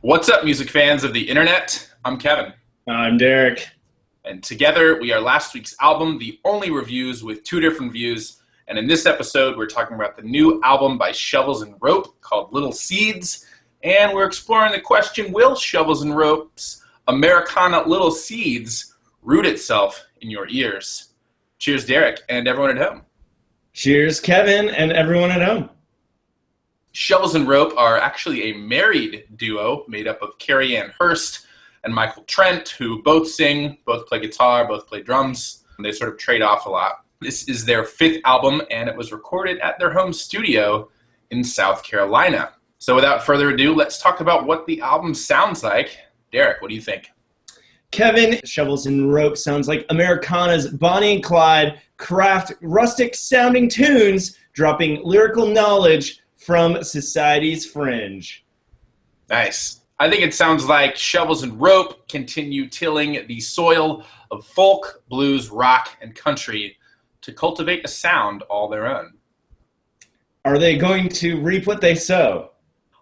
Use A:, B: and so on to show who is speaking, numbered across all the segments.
A: What's up, music fans of the internet? I'm Kevin.
B: I'm Derek.
A: And together we are last week's album, The Only Reviews, with two different views. And in this episode, we're talking about the new album by Shovels and Rope called Little Seeds. And we're exploring the question, will Shovels and Rope's Americana Little Seeds root itself in your ears? Cheers, Derek, and everyone at home.
B: Cheers, Kevin, and everyone at home.
A: Shovels and Rope are actually a married duo made up of Carrie Ann Hurst and Michael Trent, who both sing, both play guitar, both play drums. And they sort of trade off a lot. This is their fifth album, and it was recorded at their home studio in South Carolina. So without further ado, let's talk about what the album sounds like. Derek, what do you think?
B: Kevin, Shovels and Rope sounds like Americana's Bonnie and Clyde craft rustic-sounding tunes, dropping lyrical knowledge from society's fringe.
A: Nice. I think it sounds like Shovels and Rope continue tilling the soil of folk, blues, rock, and country to cultivate a sound all their own.
B: Are they going to reap what they sow?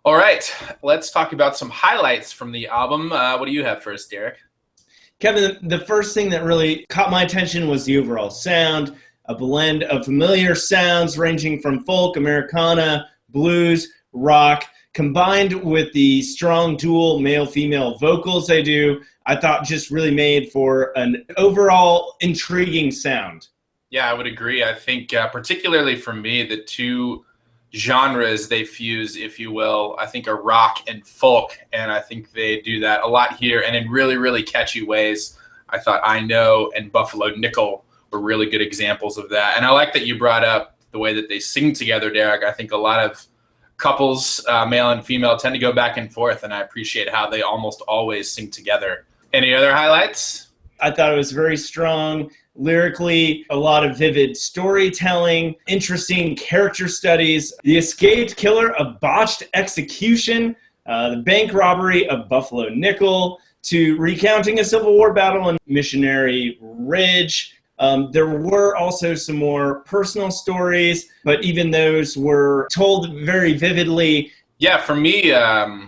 A: All right, let's talk about some highlights from the album. What do you have first, Derek?
B: Kevin, the first thing that really caught my attention was the overall sound, a blend of familiar sounds ranging from folk, Americana, blues, rock, combined with the strong dual male-female vocals they do. I thought just really made for an overall intriguing sound.
A: Yeah, I would agree. I think particularly for me, the two genres they fuse, if you will, I think are rock and folk, and I think they do that a lot here and in really, really catchy ways. I thought I Know and Buffalo Nickel were really good examples of that. And I like that you brought up the way that they sing together, Derek. I think a lot of couples, male and female, tend to go back and forth, and I appreciate how they almost always sing together. Any other highlights?
B: I thought it was very strong. Lyrically, a lot of vivid storytelling, interesting character studies, the escaped killer of botched execution, the bank robbery of Buffalo Nickel, to recounting a Civil War battle in Missionary Ridge. There were also some more personal stories, but even those were told very vividly.
A: Yeah, for me,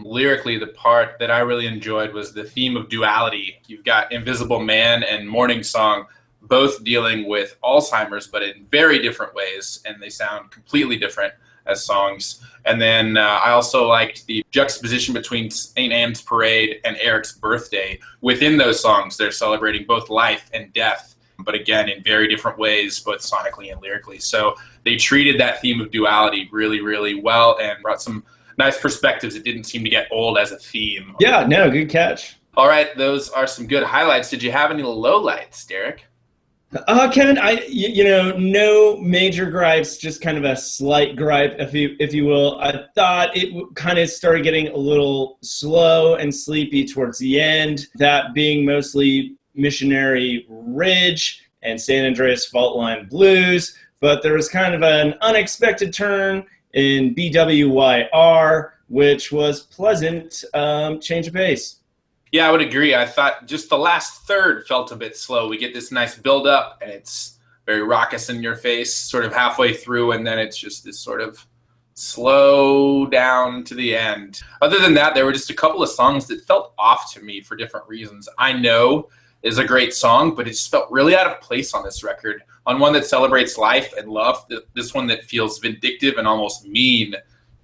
A: lyrically, the part that I really enjoyed was the theme of duality. You've got Invisible Man and Morning Song both dealing with Alzheimer's, but in very different ways, and they sound completely different as songs. And then I also liked the juxtaposition between St. Anne's Parade and Eric's Birthday. Within those songs, they're celebrating both life and death, but again, in very different ways, both sonically and lyrically. So they treated that theme of duality really, really well and brought some nice perspectives. It didn't seem to get old as a theme.
B: Yeah, no, good catch.
A: All right, those are some good highlights. Did you have any lowlights, Derek?
B: Kevin, no major gripes, just kind of a slight gripe, if you will. I thought it kind of started getting a little slow and sleepy towards the end, that being mostly Missionary Ridge and San Andreas Fault Line Blues, but there was kind of an unexpected turn in BWYR, which was pleasant change of pace.
A: Yeah, I would agree. I thought just the last third felt a bit slow. We get this nice build-up, and it's very raucous in your face sort of halfway through, and then it's just this sort of slow down to the end. Other than that, there were just a couple of songs that felt off to me for different reasons. I Know is a great song, but it just felt really out of place on this record. On one that celebrates life and love, this one that feels vindictive and almost mean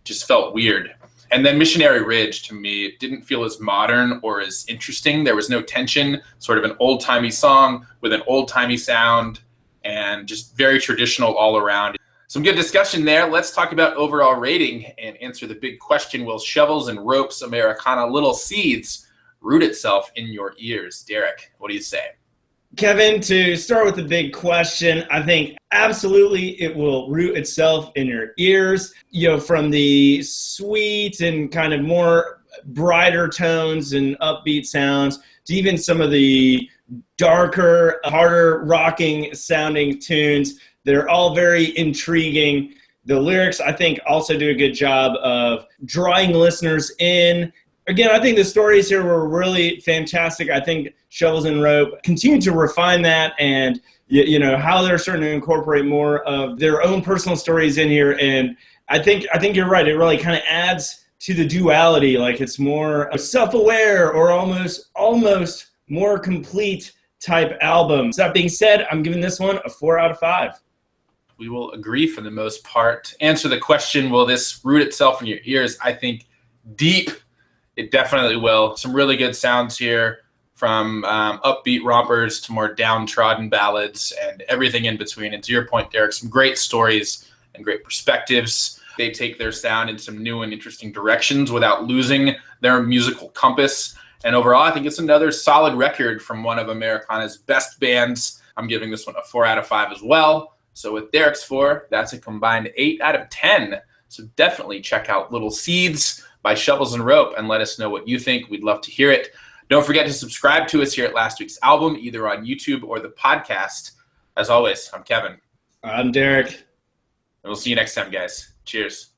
A: just felt weird. And then Missionary Ridge, to me, it didn't feel as modern or as interesting. There was no tension, sort of an old-timey song with an old-timey sound, and just very traditional all around. Some good discussion there. Let's talk about overall rating and answer the big question, will Shovels and Rope's Americana Little Seeds root itself in your ears? Derek, what do you say?
B: Kevin, to start with the big question, I think absolutely it will root itself in your ears. From the sweet and kind of more brighter tones and upbeat sounds to even some of the darker, harder rocking sounding tunes. They're all very intriguing. The lyrics, I think, also do a good job of drawing listeners in. Again, I think the stories here were really fantastic. I think Shovels and Rope continue to refine that, and how they're starting to incorporate more of their own personal stories in here. And I think you're right. It really kind of adds to the duality, like it's more self-aware or almost more complete type album. So that being said, I'm giving this one a 4 out of 5.
A: We will agree for the most part. Answer the question, will this root itself in your ears? I think deep, it definitely will. Some really good sounds here, from upbeat rompers to more downtrodden ballads and everything in between. And to your point, Derek, some great stories and great perspectives. They take their sound in some new and interesting directions without losing their musical compass. And overall, I think it's another solid record from one of Americana's best bands. I'm giving this one a 4 out of 5 as well. So with Derek's 4, that's a combined 8 out of 10. So definitely check out Little Seeds by Shovels and Rope and let us know what you think. We'd love to hear it. Don't forget to subscribe to us here at Last Week's Album, either on YouTube or the podcast. As always, I'm Kevin.
B: I'm Derek.
A: And we'll see you next time, guys. Cheers.